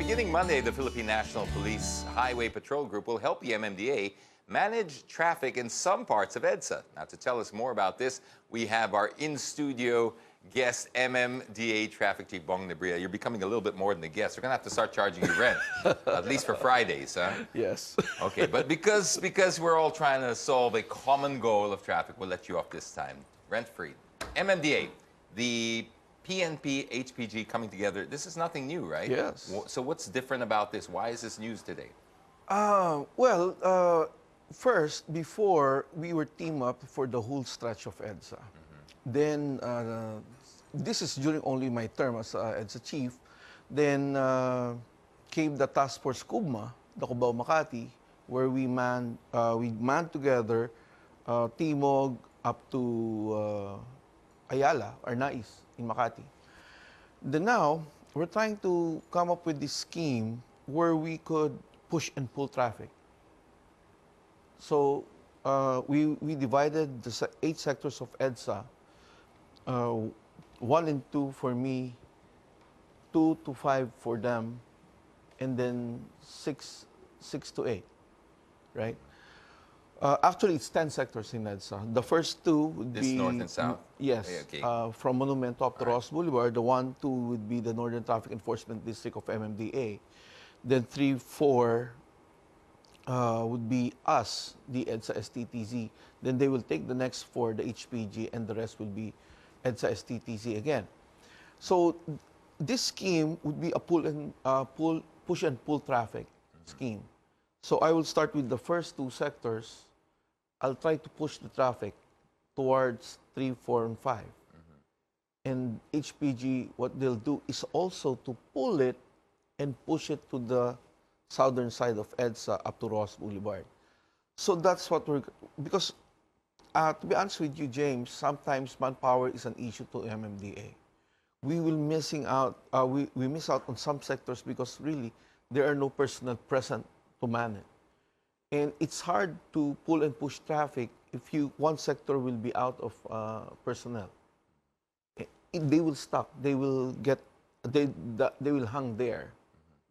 Beginning Monday, the Philippine National Police Highway Patrol Group will help the MMDA manage traffic in some parts of EDSA. Now, to tell us more about this, we have our in-studio guest, MMDA Traffic Chief Bong Nebria. You're becoming a little bit more than a guest. We're going to have to start charging you rent, at least for Fridays, huh? Yes. Okay, but because we're all trying to solve a common goal of traffic, we'll let you off this time. Rent-free. MMDA, the PNP, HPG coming together, this is nothing new, right? Yes. So what's different about this? Why is this news today? First, before, we were team up for the whole stretch of EDSA. Then, this is during only my term as EDSA chief. Then came the task force KUBMA, the Cubao Makati, where we manned together Timog up to Ayala or Nais in Makati. Then now, we're trying to come up with this scheme where we could push and pull traffic. So we divided the 8 sectors of EDSA, 1 and 2 for me, 2 to 5 for them, and then 6 to 8, right? Actually, it's 10 sectors in EDSA. The first 2 would be... North and South? Yes. Okay. From Monumento up to Ross Boulevard. The 1, 2 would be the Northern Traffic Enforcement District of MMDA. Then 3, 4 would be us, the EDSA STTZ. Then they will take the next 4, the HPG, and the rest will be EDSA STTZ again. So this scheme would be a push and pull traffic scheme. So I will start with the first 2 sectors. I'll try to push the traffic towards 3, 4, and 5. And HPG, what they'll do is also to pull it and push it to the southern side of EDSA up to Ross Boulevard. So that's what we're... Because, to be honest with you, James, sometimes manpower is an issue to MMDA. We will missing out, we miss out on some sectors because really there are no personnel present to man it. And it's hard to pull and push traffic if one sector will be out of personnel. They will stop. They will hang there.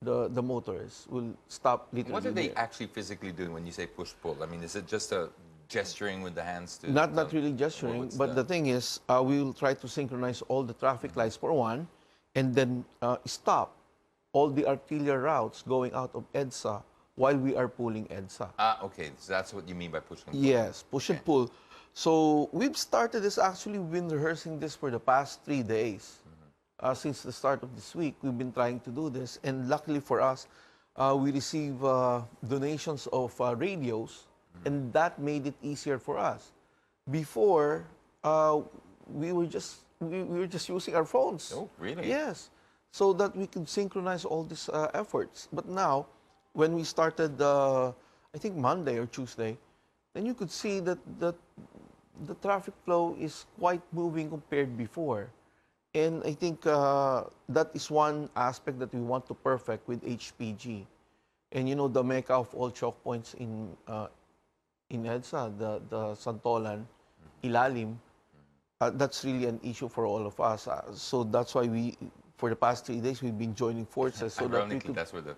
The motors will stop literally. What are they actually physically doing when you say push-pull? I mean, is it just a gesturing with the hands to... Not really gesturing, but the thing is, we will try to synchronize all the traffic lights for one, and then stop all the arterial routes going out of EDSA while we are pulling EDSA. Okay. So that's what you mean by push and pull. Yes, push and pull. So we've started this, actually, we've been rehearsing this for the past 3 days. Since the start of this week, we've been trying to do this. And luckily for us, we receive donations of radios, and that made it easier for us. Before, we were just using our phones. Oh, really? Yes, so that we could synchronize all these efforts. But now, when we started, I think Monday or Tuesday, then you could see that the traffic flow is quite moving compared before. And I think that is one aspect that we want to perfect with HPG. And you know, the mecca of all choke points in EDSA, the Santolan, Ilalim, that's really an issue for all of us. So that's why for the past 3 days, we've been joining forces. So Ironically, that's where the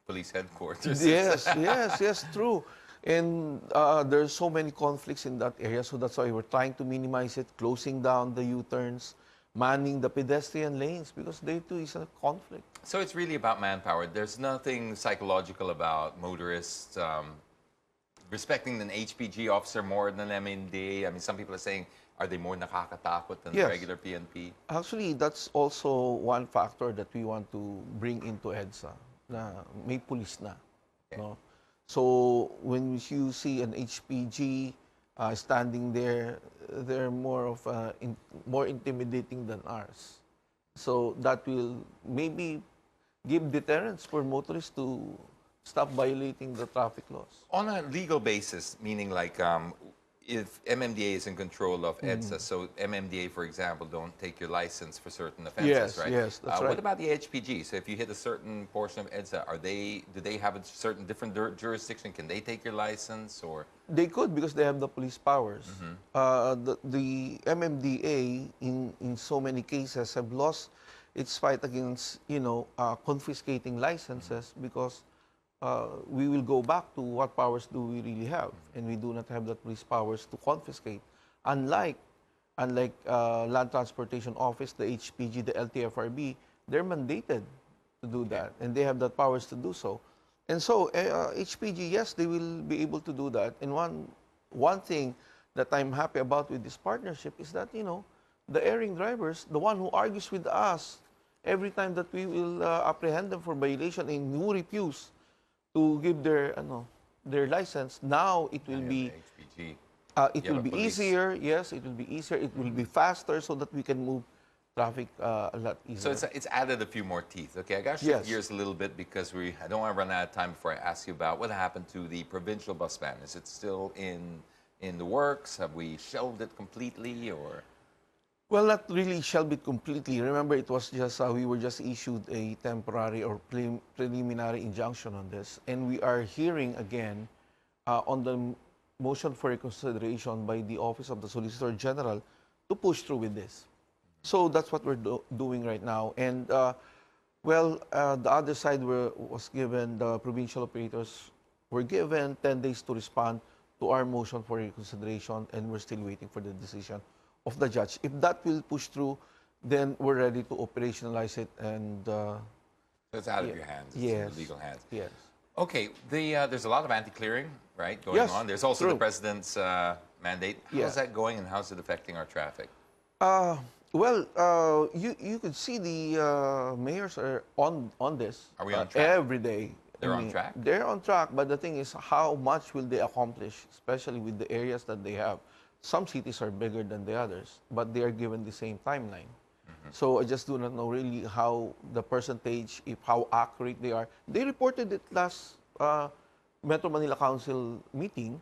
police headquarters is. Yes, true. And there's so many conflicts in that area, so that's why we're trying to minimize it, closing down the U-turns, manning the pedestrian lanes, because there too is a conflict. So it's really about manpower. There's nothing psychological about motorists respecting an HPG officer more than an MMDA. I mean, some people are saying, are they more nakakatakot than the regular PNP? Actually, that's also one factor that we want to bring into EDSA, na may police na. Okay. No? So when you see an HPG standing there, they're more of more intimidating than ours. So that will maybe give deterrence for motorists to stop violating the traffic laws. On a legal basis, meaning like if MMDA is in control of EDSA, so MMDA, for example, don't take your license for certain offenses, right? Yes, that's right. What about the HPG? So if you hit a certain portion of EDSA, do they have a certain different jurisdiction? Can they take your license, or? They could, because they have the police powers. The MMDA, in so many cases, have lost It's fight against, confiscating licenses because we will go back to what powers do we really have, and we do not have the police powers to confiscate. Unlike Land Transportation Office, the HPG, the LTFRB, they're mandated to do that, and they have the powers to do so. And so HPG, yes, they will be able to do that. And one thing that I'm happy about with this partnership is that, the erring drivers, the one who argues with us every time that we will apprehend them for violation and who refuse to give their license, now it will be HPG. it You will have a be police. easier. Yes, it will be easier. It will be faster so that we can move traffic a lot easier. So it's added a few more teeth. Okay, I got to Yes. shift gears a little bit because I don't want to run out of time before I ask you about what happened to the provincial bus ban. Is it still in the works? Have we shelved it completely, or? Well, not really shelved it completely. Remember, it was just we were just issued a temporary or preliminary injunction on this, and we are hearing again on the motion for reconsideration by the Office of the Solicitor General to push through with this. So that's what we're doing right now. And the other side was given, the provincial operators were given 10 days to respond to our motion for reconsideration, and we're still waiting for the decision of the judge. If that will push through, then we're ready to operationalize it, and So it's out of your hands. It's in yes, the legal hands. yes. Okay, there's a lot of anti-clearing, right, going Yes, on. There's also true. the president's mandate. How's that going, and how's it affecting our traffic? You could see the mayors are on this. Are we on track? Every day. They're on track? They're on track, but the thing is, how much will they accomplish, especially with the areas that they have? Some cities are bigger than the others, but they are given the same timeline. So I just do not know really how the percentage, how accurate they are. They reported it last Metro Manila Council meeting,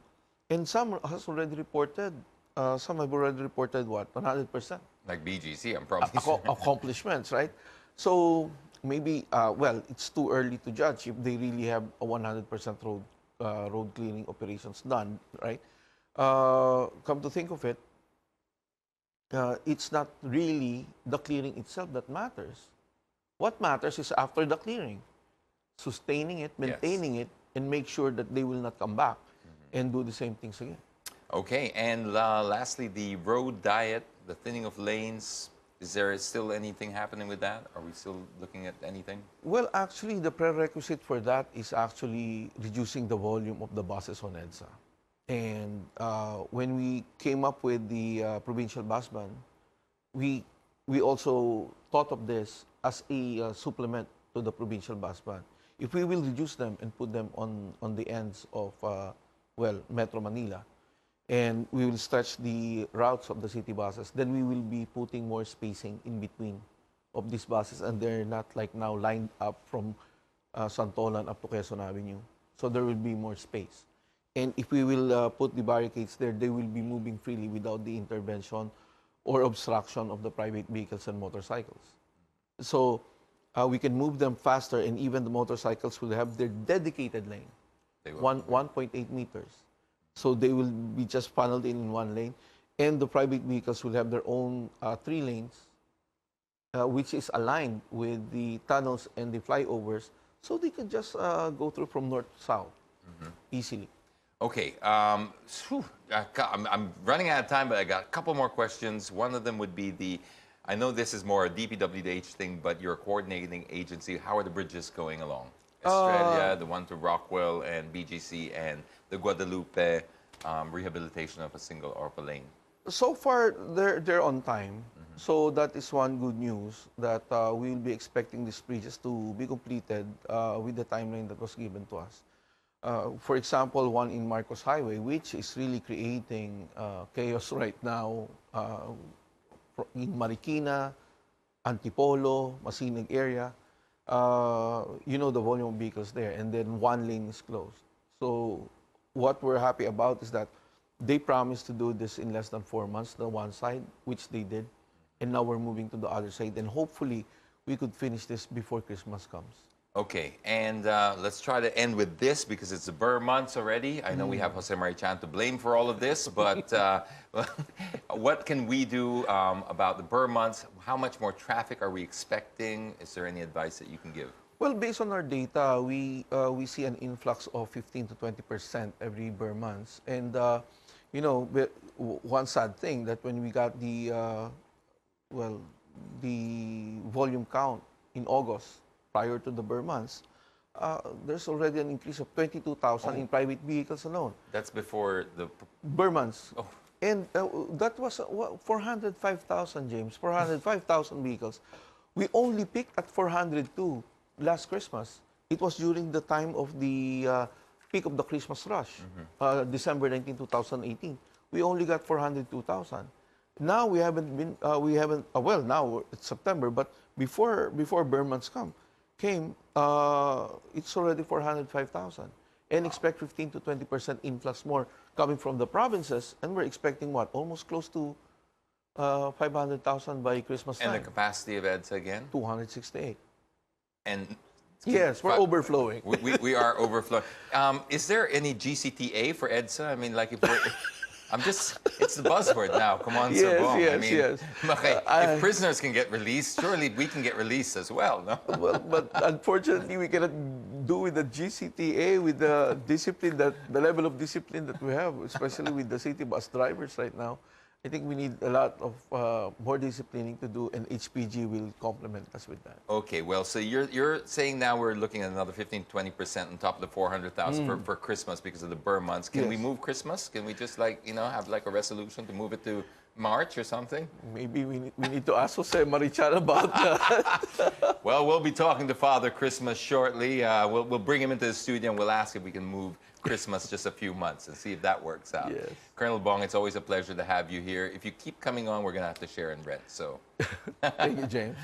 and some have already reported what, 100%. Like BGC, I'm probably sure. Accomplishments, right? So maybe, it's too early to judge if they really have a 100% road clearing operations done, right? Come to think of it, it's not really the clearing itself that matters. What matters is after the clearing, sustaining it, maintaining it, and make sure that they will not come back and do the same things again. Okay, and lastly, the road diet, the thinning of lanes. Is there still anything happening with that? Are we still looking at anything? Well, actually, the prerequisite for that is actually reducing the volume of the buses on EDSA. And when we came up with the provincial bus ban, we also thought of this as a supplement to the provincial bus ban. If we will reduce them and put them on the ends of, Metro Manila, and we will stretch the routes of the city buses, then we will be putting more spacing in between of these buses, and they're not like now lined up from Santolan up to Quezon Avenue. So there will be more space. And if we will put the barricades there, they will be moving freely without the intervention or obstruction of the private vehicles and motorcycles. So we can move them faster, and even the motorcycles will have their dedicated lane, 1.8 meters. So they will be just funneled in one lane, and the private vehicles will have their own 3 lanes, which is aligned with the tunnels and the flyovers, so they can just go through from north to south easily. Okay, I'm running out of time, but I got a couple more questions. One of them would be I know this is more a DPWH thing, but you're a coordinating agency. How are the bridges going along? Australia, the one to Rockwell and BGC, and the Guadalupe rehabilitation of a single ORPA lane. So far, they're on time. So that is one good news, that we will be expecting these bridges to be completed with the timeline that was given to us. For example, one in Marcos Highway, which is really creating chaos right now in Marikina, Antipolo, Masinag area. The volume of vehicles there, and then one lane is closed. So what we're happy about is that they promised to do this in less than 4 months, the one side, which they did. And now we're moving to the other side, and hopefully we could finish this before Christmas comes. Okay, and let's try to end with this because it's the Burr months already. I know we have Jose Marichan to blame for all of this, but what can we do about the Burr months? How much more traffic are we expecting? Is there any advice that you can give? Well, based on our data, we see an influx of 15 to 20% every Burr months. And, you know, one sad thing that when we got the volume count in August, prior to the Burr months, there's already an increase of 22,000 in private vehicles alone. That's before the... Burr months. Oh. And that was 405,000, James, 405,000 vehicles. We only peaked at 402 last Christmas. It was during the time of the peak of the Christmas rush, December 19, 2018. We only got 402,000. Now we haven't been, well, now it's September, but before Burr months came, it's already 405,000. And expect 15 to 20% influx more coming from the provinces. And we're expecting what? Almost close to 500,000 by Christmas time. And the capacity of EDSA again? 268. And yes, we're overflowing. We are overflowing. Is there any GCTA for EDSA? I mean, like if we're... it's the buzzword now. Come on, Yes, Sir Bong. yes, I mean, yes. okay, if prisoners can get released, surely we can get released as well, no? Well, but unfortunately, we cannot do with the GCTA, with the discipline, the level of discipline that we have, especially with the city bus drivers right now. I think we need a lot of more disciplining to do, and HPG will complement us with that. Okay, well, so you're saying now we're looking at another 15 to 20% on top of the 400,000 for Christmas because of the Burr months. Can we move Christmas? Can we just have like a resolution to move it to March or something? Maybe we need to ask Jose Marichan about that. Well, we'll be talking to Father Christmas shortly. We'll bring him into the studio and we'll ask if we can move Christmas just a few months and see if that works out. Yes. Colonel Bong, it's always a pleasure to have you here. If you keep coming on, we're going to have to share in rent. So, Thank you, James.